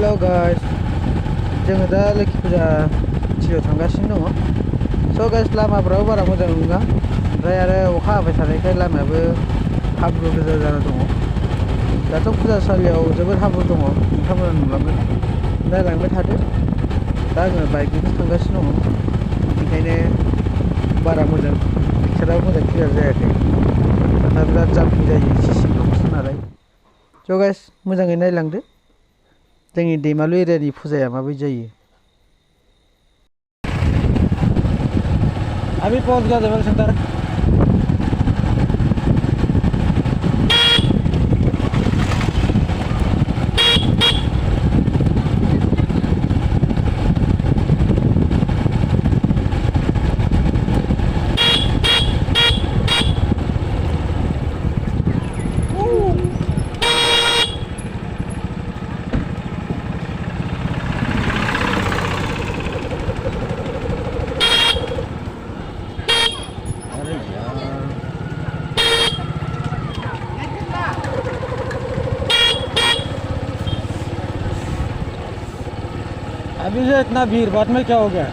Hello guys, जोङो दा लोखि फुजा थिलियाव थांगासिनो दङ। स' गाइस, लामाफ्राबो बारा मोजां नङा, ओमफ्राय आरो अखा हाबाय थानायखाय लामायाबो हाब्रु गोजा जाना दङ। दाथ' फुजासालियाव जोबोद हाब्रु दङ, नोंथांमोना नुलांगोन। नायलांबाय थादो। दा आङो बाइकजोंसो थांगासिनो दङ, बेनिखायनो बारा मोजां पिक्साराबो मोजां क्लियार जायाखै। दा बिराद जाम्पिं जायो, एसे सिंआव बुस्थु नालाय। स' गाइस, मोजाङै नायलांदो जोंनि दैमालु एरियानि फुजाया माबायदि जायो। अभी पहुंच गया देवल सेंटर। अभी से इतना भीड़, बाद में क्या हो गया?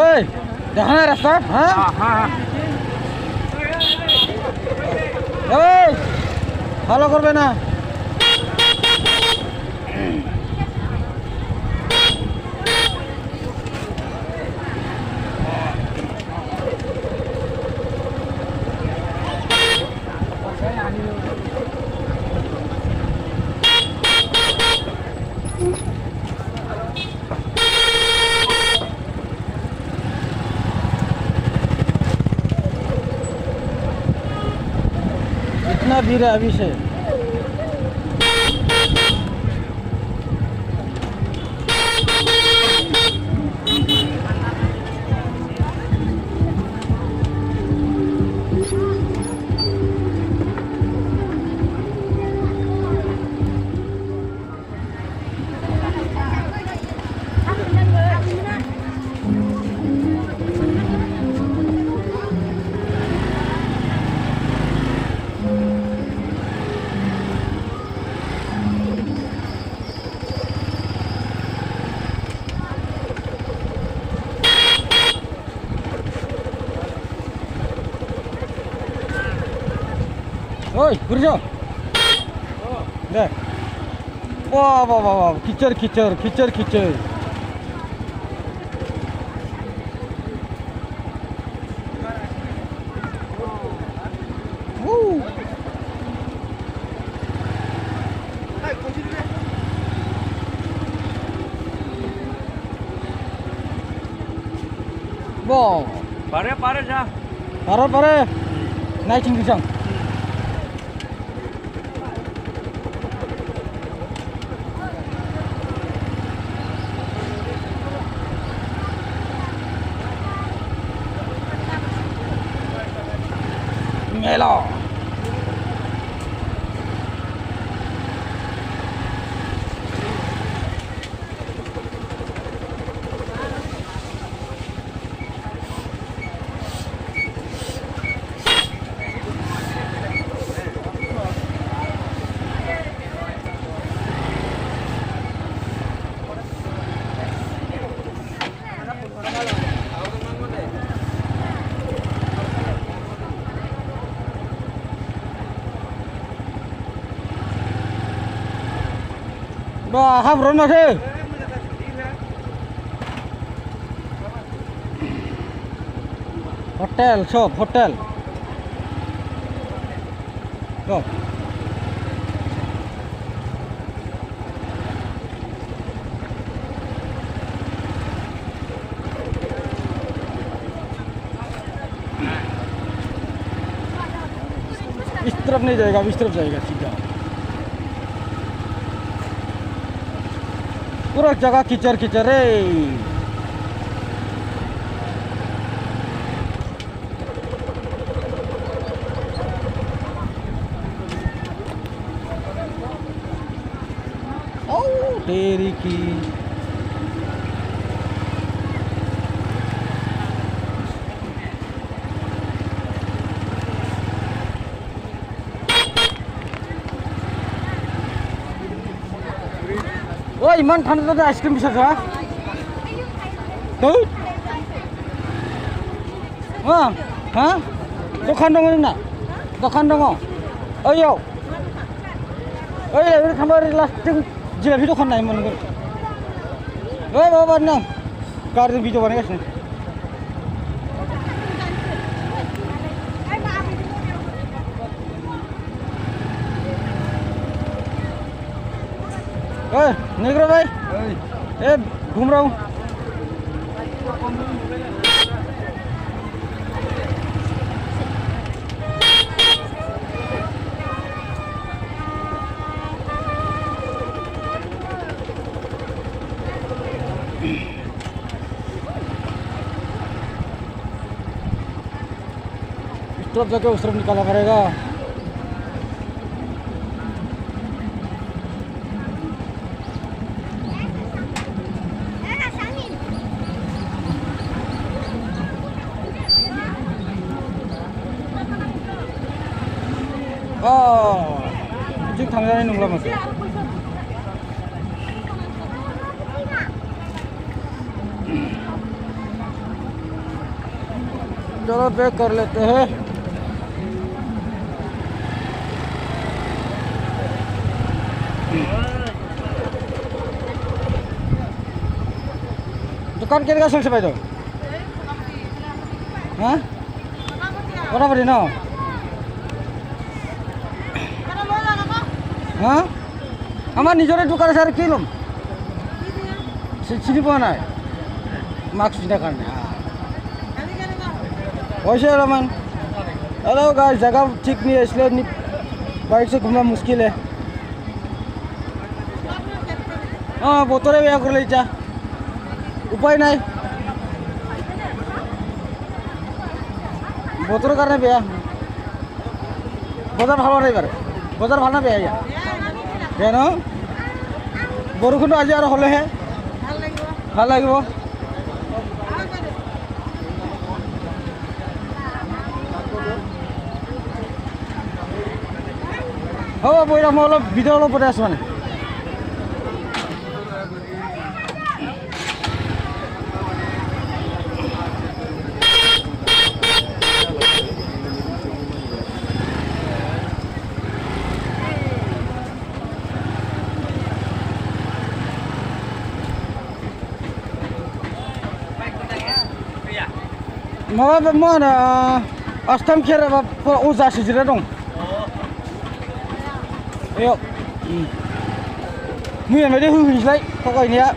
ओए, जहाँ है रास्ता? हाँ हाँ। ओए, फॉलो कर लेना। इतना भीड़ है अभी से। ओए, घुर जाओ। देख, वाह वाह वाह वाह, कीचड़ कीचड़ कीचड़ कीचड़। वाह, पारे पारे जा, पारे पारे, नाik cincang. Melo. Wah, habron masih. Hotel, shop, hotel. Go. इस तरफ नहीं जाएगा, इस तरफ जाएगा सीधा। पूरा जगह कीचड़ कीचड़ है। ओ तेरी की। ओइ इमान थान्दा थान्दा आइसक्रिम बिसारखा थै हा दखान दङ जोंना दखान दङ ओइयाव ओइ ओरै थांबा ओरै लास्टजों जिलापि दखान नाय मोनगोन ओइ माबा नों गारिजों भिडिअ बानायगासिनो ओइ नेग्रा भाई ए घूम रहा हूँ इस तरफ जाके उस तरफ निकालना पड़ेगा जों थांजानाय नंला माथो चलो पैक कर लेते हैं दुकान केनेका सोलिबाय दं हा मोटामोटी न हाँ हमार निजरे दुकान আছে আর কি লম চিনি পোৱা নাই মাস্ক পিন্ধাৰ কাৰণে वैसे रमन हेलो गाइस जगह ठीक नहीं है इसलिए बाइक से घूमना मुश्किल है हाँ बोतरे बेया कर लेचा उपाय नहीं बोतर कारण बेया बजार भालो नहीं बार बजार भाल ना बेया या কেন বৰষুণটো আজি আৰু হলেহে ভাল লাগিব হ'ব বইৰা মই অলপ ভিডিঅ' অলপ বনাই আছো মানে माबा मा होनो आस्थाम खेरा अजासो जिरा दं मैया बायदि होहैनोसैलाय थगायनाया